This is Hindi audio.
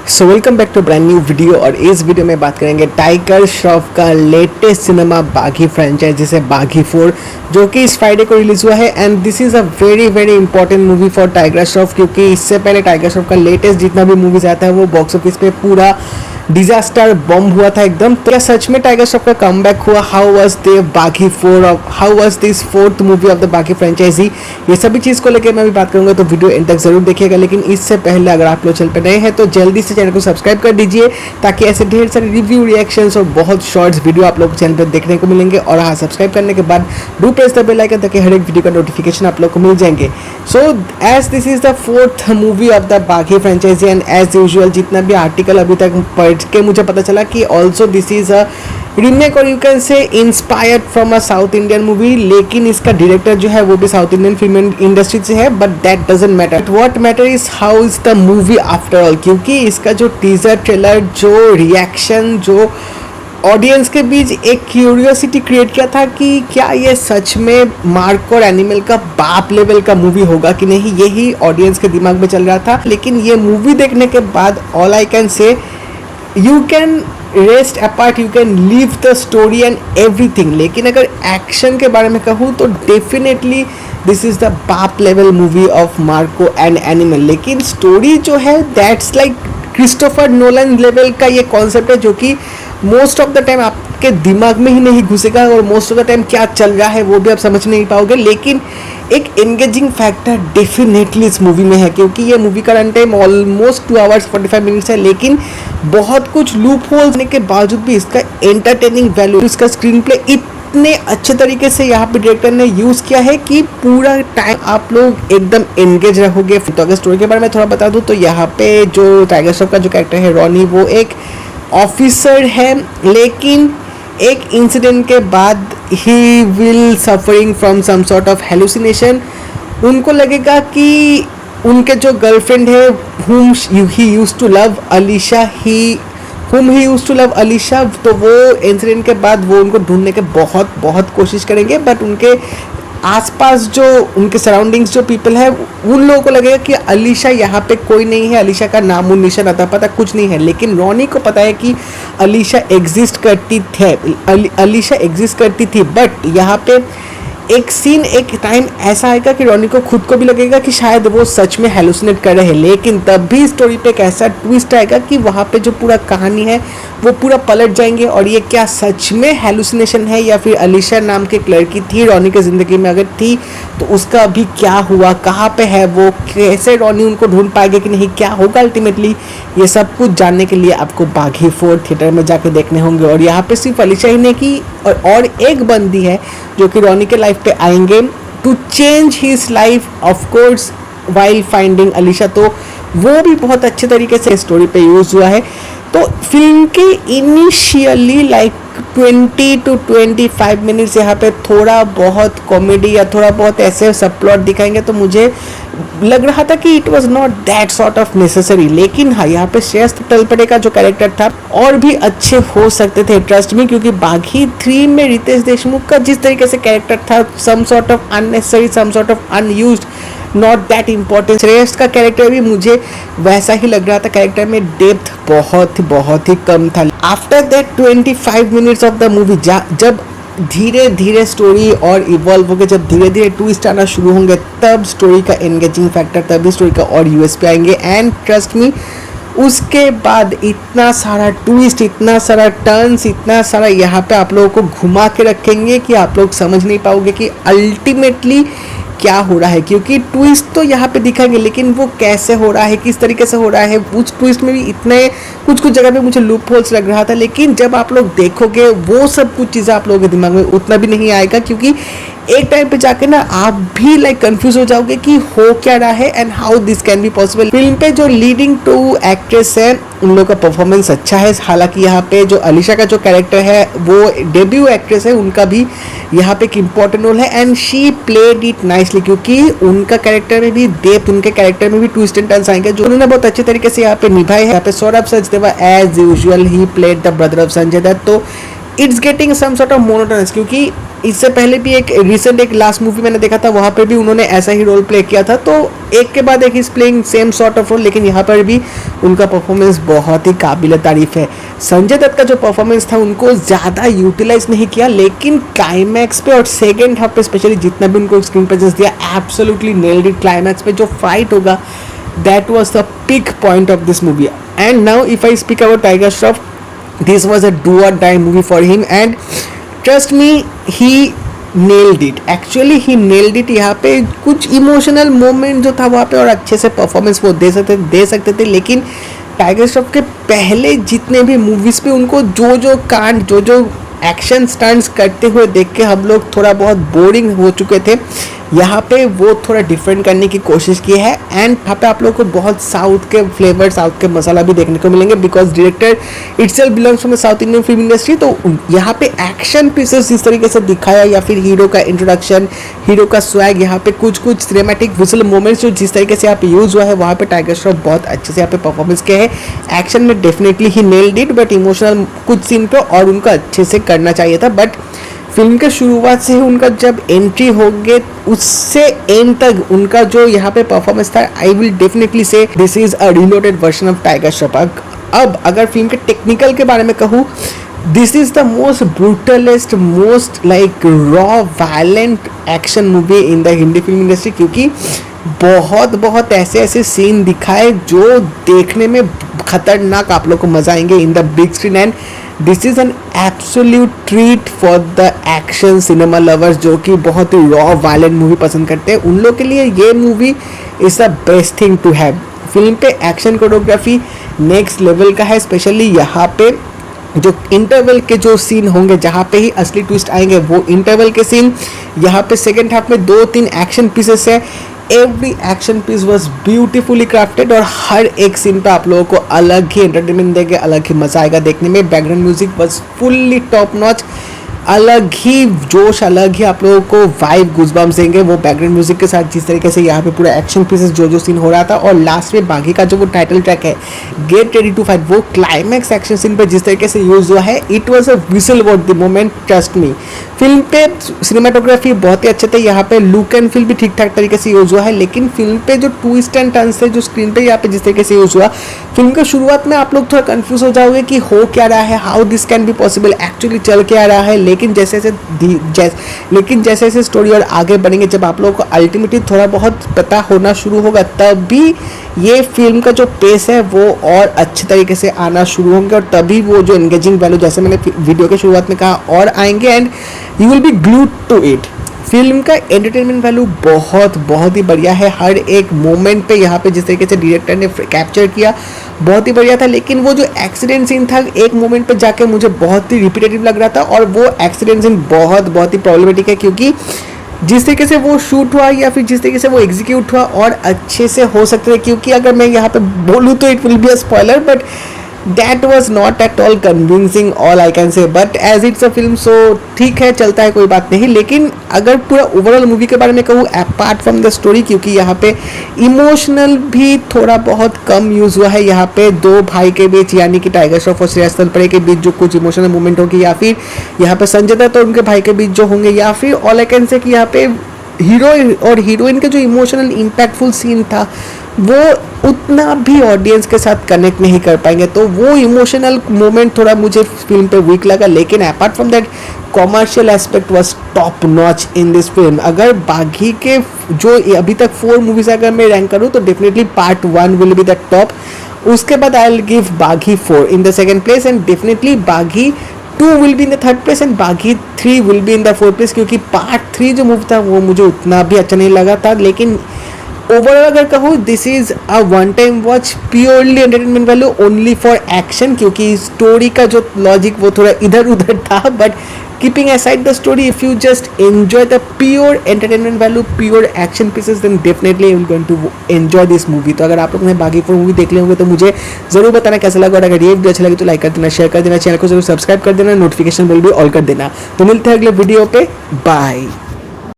So welcome back to brand new video. और इस वीडियो में बात करेंगे टाइगर श्रॉफ का लेटेस्ट सिनेमा बागी फ्रेंचाइज जिसे बागी 4 जो कि इस फ्राइडे को रिलीज हुआ है। And this is a very very important movie for tiger Shroff, क्योंकि इससे पहले टाइगर श्रॉफ का लेटेस्ट जितना भी मूवीज आता है वो बॉक्स ऑफिस पे पूरा डिजास्टर बॉम्ब हुआ था एकदम। तो क्या सच में टाइगर श्रॉफ का कमबैक हुआ? हाउ वाज द बागी 4 और how was this fourth movie of the Baaghi franchise, ये सभी चीज़ को लेकर मैं भी बात करूंगा, तो वीडियो एंड तक जरूर देखिएगा। लेकिन इससे पहले अगर आप लोग चैनल पर नए हैं तो जल्दी से चैनल को सब्सक्राइब कर दीजिए, ताकि ऐसे ढेर सारे रिव्यू, रिएक्शंस और बहुत शॉर्ट्स वीडियो आप लोग चैनल पर देखने को मिलेंगे। और हाँ, सब्सक्राइब करने के बाद do press the bell icon, ताकि हर एक वीडियो का नोटिफिकेशन आप लोग को मिल जाएंगे। So as this is the fourth movie of the Baaghi franchise and as usual जितना भी आर्टिकल अभी तक पढ़ के मुझे पता चला कि also this is a remake और you can say inspired from a south Indian movie, लेकिन इसका डायरेक्टर जो है वो भी साउथ इंडियन फिल्म इंडस्ट्री से है। But that doesn't matter, what matter is how is the movie after all, क्योंकि इसका जो टीजर ट्रेलर, जो रिएक्शन, जो ऑडियंस के बीच एक क्यूरियोसिटी क्रिएट किया था कि क्या ये सच में मार्को और एनिमल का बाप लेवल का मूवी होगा कि नहीं, यही ऑडियंस के दिमाग में चल रहा था। लेकिन ये मूवी देखने के बाद all I can say you can rest apart, you can leave the story and everything. लेकिन अगर एक्शन के बारे में कहूँ तो डेफिनेटली दिस इज़ द बाप level movie of Marco and animal. लेकिन स्टोरी जो है that's like Christopher Nolan level का ये कॉन्सेप्ट है, जो कि मोस्ट ऑफ द टाइम आपके दिमाग में ही नहीं घुसेगा और मोस्ट ऑफ द टाइम क्या चल रहा है वो भी आप समझ नहीं पाओगे। लेकिन एक एंगेजिंग फैक्टर डेफिनेटली इस मूवी में है, क्योंकि ये मूवी का run time almost 2 hours 45 minutes है। लेकिन बहुत कुछ लूप होल्स होने के बावजूद भी इसका एंटरटेनिंग वैल्यू, इसका स्क्रीन प्ले इतने अच्छे तरीके से यहाँ पे डायरेक्टर ने यूज़ किया है कि पूरा टाइम आप लोग एकदम एंगेज रहोगे। तो अगर स्टोरी के बारे में थोड़ा बता दूँ तो यहाँ पे जो टाइगर श्रॉफ का जो कैरेक्टर है रॉनी, वो एक ऑफिसर है, लेकिन एक इंसिडेंट के बाद ही will suffering from some sort of hallucination. उनको लगेगा कि उनके जो गर्लफ्रेंड है whom he used to love Alisha, तो वो इंसिडेंट के बाद वो उनको ढूंढने के बहुत कोशिश करेंगे। बट उनके आसपास जो उनके सराउंडिंग्स जो पीपल है उन लोगों को लगेगा कि अलीशा यहाँ पे कोई नहीं है, अलीशा का नाम निशान अता पता कुछ नहीं है। लेकिन रॉनी को पता है कि अलीशा एग्जिस्ट करती थी। बट यहाँ पे एक सीन, एक टाइम ऐसा आएगा कि रॉनी को खुद को भी लगेगा कि शायद वो सच में हेलुसिनेट कर रहे हैं। लेकिन तब भी स्टोरी पे एक ऐसा ट्विस्ट आएगा कि वहाँ पे जो पूरा कहानी है वो पूरा पलट जाएंगे और ये क्या सच में हेलुसिनेशन है या फिर अलीशा नाम की एक लड़की थी रॉनी की ज़िंदगी में, अगर थी तो उसका अभी क्या हुआ, कहाँ पे है वो, कैसे रॉनी उनको ढूंढ पाएगी कि नहीं, क्या होगा अल्टीमेटली, ये सब कुछ जानने के लिए आपको बागी 4 थिएटर में जाके देखने होंगे। और यहाँ पे सिर्फ अलीशा ही नहीं की और एक बंदी है जो कि रॉनी के लाइफ पे आएंगे to change his life of course while finding Alisha. तो वो भी बहुत अच्छे तरीके से स्टोरी पे यूज हुआ है। तो फिल्म के इनिशियली लाइक 20 to 25 मिनट्स यहाँ पे थोड़ा बहुत कॉमेडी या थोड़ा बहुत ऐसे सब प्लॉट दिखाएंगे, तो मुझे लग रहा था कि it was not that sort of necessary. लेकिन हाँ, यहाँ पे श्रेयस तलपड़े का जो कैरेक्टर था और भी अच्छे हो सकते थे, ट्रस्ट मी, क्योंकि बागी 3 में रितेश देशमुख का जिस तरीके से कैरेक्टर था, some sort of unnecessary, some sort of unused, not that important. Shreyas का कैरेक्टर भी मुझे वैसा ही लग रहा था, कैरेक्टर में डेप्थ बहुत ही कम था। After that 25 minutes of the movie जब धीरे धीरे स्टोरी और इवॉल्व होकर जब धीरे धीरे ट्विस्ट आना शुरू होंगे, तब स्टोरी का एंगेजिंग फैक्टर, तभी स्टोरी का और यूएसपी आएंगे। एंड ट्रस्ट मी, उसके बाद इतना सारा ट्विस्ट, इतना सारा टर्न्स, इतना सारा यहाँ पे आप लोगों को घुमा के रखेंगे कि आप लोग समझ नहीं पाओगे कि अल्टीमेटली क्या हो रहा है। क्योंकि ट्विस्ट तो यहाँ पे दिखाएंगे, लेकिन वो कैसे हो रहा है, किस तरीके से हो रहा है, उस ट्विस्ट में भी इतने कुछ जगह पे मुझे लूप होल्स लग रहा था। लेकिन जब आप लोग देखोगे वो सब कुछ चीज़ें आप लोगों के दिमाग में उतना भी नहीं आएगा, क्योंकि एक टाइम पे जाके ना आप भी लाइक कंफ्यूज हो जाओगे कि हो क्या रहा है and how this can be possible. Film पे जो लीडिंग 2 एक्ट्रेस है उन लोगों का परफॉर्मेंस अच्छा है। हालांकि यहाँ पे जो अलीशा का जो कैरेक्टर है वो डेब्यू एक्ट्रेस है, उनका भी यहाँ पे एक इम्पॉर्टेंट रोल है and she played it nicely, क्योंकि उनका कैरेक्टर में भी डेप्थ, उनके कैरेक्टर में भी ट्विस्ट एंड टर्न्स आएंगे जो उन्होंने बहुत अच्छे तरीके से यहाँ पे निभाए हैं। यहाँ पे सौरभ सचदेवा एज यूजुअल ही played the brother of Sanjay Dutt. तो it's getting some sort of monotonous, क्योंकि इससे पहले भी एक रिसेंट एक लास्ट मूवी मैंने देखा था, वहाँ पे भी उन्होंने ऐसा ही रोल प्ले किया था, तो एक के बाद एक is playing same sort of role, लेकिन यहाँ पर भी उनका परफॉर्मेंस बहुत ही काबिल तारीफ है। संजय दत्त का जो परफॉर्मेंस था उनको ज़्यादा यूटिलाइज नहीं किया, लेकिन क्लाइमैक्स पे और सेकेंड हाफ पे स्पेशली जितना भी उनको स्क्रीन प्रेजेंस दिया, एब्सोल्युटली नेल्ड इट। क्लाइमैक्स पे जो फाइट होगा, that was the peak point of this movie. And now if I speak about Tiger Shroff, this was a do or die movie for him and trust me, he nailed it. Actually he nailed it। यहाँ पे कुछ इमोशनल मोमेंट जो था वहाँ पे और अच्छे से परफॉर्मेंस वो दे सकते थे, लेकिन टाइगर श्रॉफ के पहले जितने भी मूवीज़ पे उनको जो कांड जो एक्शन स्टंट्स करते हुए देख के हम लोग थोड़ा बहुत बोरिंग हो चुके थे। यहाँ पे वो थोड़ा डिफरेंट करने की कोशिश की है, एंड यहाँ पे आप लोगों को बहुत साउथ के फ्लेवर, साउथ के मसाला भी देखने को मिलेंगे, because director itself belongs from south Indian film industry. तो यहाँ पे एक्शन पीसेस जिस तरीके से दिखाया, या फिर हीरो का इंट्रोडक्शन, हीरो का स्वैग, यहाँ पे कुछ सिनेमैटिक विजुअल मोमेंट्स जो जिस तरीके से यहाँ पे यूज़ हुआ है, वहाँ पे टाइगर श्रॉफ बहुत अच्छे से यहाँ पे परफॉर्मेंस किया है। एक्शन में definitely he nailed it, but emotional कुछ सीन पे और उनको अच्छे से करना चाहिए था। बट फिल्म के शुरुआत से ही उनका जब एंट्री हो गए, उससे एंड तक उनका जो यहाँ पे परफॉर्मेंस था, I will definitely say this is a reloaded version of Tiger Shroff. अब अगर फिल्म के टेक्निकल के बारे में कहूँ, this is the most brutalest, most like raw violent action movie in the Hindi film industry, क्योंकि बहुत ऐसे सीन दिखाए जो देखने में खतरनाक, आप लोग को मजा आएंगे in the big screen. And this is an absolute treat for the action cinema lovers जो कि बहुत ही रॉ वायलेंट मूवी पसंद करते हैं। उन लोग के लिए ये movie is the best thing to have. Film पे एक्शन कोरियोग्राफी नेक्स्ट लेवल का है, स्पेशली यहाँ पे जो इंटरवल के जो सीन होंगे, जहाँ पे ही असली ट्विस्ट आएंगे, वो इंटरवल के सीन। यहाँ पे सेकेंड हाफ में 2-3 एक्शन पीसेस है। Every action piece was beautifully crafted, और हर एक सीन पे आप लोगों को अलग ही एंटरटेनमेंट देंगे, अलग ही मजा आएगा देखने में। Background music was fully top notch, अलग ही जोश, अलग ही आप लोगों को वाइब, गूज़बम्स देंगे वो बैकग्राउंड म्यूजिक के साथ, जिस तरीके से यहाँ पे पूरा एक्शन पीसेस जो सीन हो रहा था। और लास्ट में बागी का जो वो टाइटल ट्रैक है, गेट रेडी टू फाइट, वो क्लाइमैक्स एक्शन सीन पे जिस तरीके से यूज हुआ है, it was a whistle what the moment, trust me. Film पे सिनेमाटोग्राफी बहुत ही अच्छे थे, यहाँ पे लुक एंड फील भी ठीक ठाक तरीके से यूज हुआ है, लेकिन फिल्म पे जो ट्विस्ट एंड टर्न्स थे जो स्क्रीन पे यहाँ पे जिस तरीके से यूज हुआ, फिल्म के शुरुआत में आप लोग थोड़ा कंफ्यूज हो जाओगे कि हो क्या रहा है, how this can be possible, actually चल क्या रहा है। लेकिन जैसे जैसे स्टोरी और आगे बढ़ेंगे, जब आप लोगों को अल्टीमेटली थोड़ा बहुत पता होना शुरू होगा, तभी ये फिल्म का जो पेस है वो और अच्छे तरीके से आना शुरू होंगे, और तभी वो जो एंगेजिंग वैल्यू, जैसे मैंने वीडियो के शुरुआत में कहा, और आएंगे, and you will be glued to it. Film का एंटरटेनमेंट वैल्यू बहुत ही बढ़िया है। हर एक मोमेंट पे यहाँ पे जिस तरीके से डायरेक्टर ने कैप्चर किया, बहुत ही बढ़िया था। लेकिन वो जो एक्सीडेंट सीन था, एक मोमेंट पे जाके मुझे बहुत ही रिपीटेटिव लग रहा था, और वो एक्सीडेंट सीन बहुत ही प्रॉब्लमेटिक है, क्योंकि जिस तरीके से वो शूट हुआ या फिर जिस तरीके से वो एग्जीक्यूट हुआ, और अच्छे से हो सकते हैं, क्योंकि अगर मैं यहाँ पे बोलूँ तो it will be a spoiler, but that was not at all convincing, all I can say, but as it's a film, so ठीक है, चलता है, कोई बात नहीं। लेकिन अगर पूरा ओवरऑल मूवी के बारे में कहूँ, अपार्ट फ्रॉम द स्टोरी, क्योंकि यहाँ पे इमोशनल भी थोड़ा बहुत कम यूज़ हुआ है, यहाँ पे दो भाई के बीच, यानी कि टाइगर श्रॉफ और श्रेयस तलपरे के बीच जो कुछ इमोशनल मूवमेंट होगी, या फिर यहाँ पे संजय दत्त और उनके भाई के बीच जो होंगे, या फिर ऑल आई कैन से कि यहाँ पे हीरो और हीरोइन के जो इमोशनल इम्पैक्टफुल सीन था, वो उतना भी ऑडियंस के साथ कनेक्ट नहीं कर पाएंगे, तो वो इमोशनल मोमेंट थोड़ा मुझे फिल्म पे वीक लगा। लेकिन apart from that, commercial aspect was top notch in this film. अगर बागी के जो अभी तक 4 मूवीज अगर मैं रैंक करूँ, तो definitely part 1 will be the top. उसके बाद आई विल गिव बागी 4 in the second place, and definitely बागी 2 will be in the third place, and बागी 3 will be in the fourth place, क्योंकि पार्ट 3 जो मूवी था वो मुझे उतना भी अच्छा नहीं लगा था। लेकिन ओवरऑल अगर कहूँ, this is a one time watch, purely entertainment value, only for action, क्योंकि स्टोरी का जो लॉजिक वो थोड़ा इधर उधर था। But keeping aside the story, if you just enjoy the pure entertainment value, pure action pieces, then definitely you will going to enjoy this movie. तो अगर आप लोग ने बागी 4 मूवी देख ले होंगे, तो मुझे जरूर बताना कैसा लगा, और अगर ये वीडियो अच्छा लगे तो लाइक कर देना, शेयर कर देना, चैनल को जरूर सब्सक्राइब कर देना, नोटिफिकेशन बेल भी ऑल कर देना। तो मिलते हैं अगले वीडियो पे, बाय।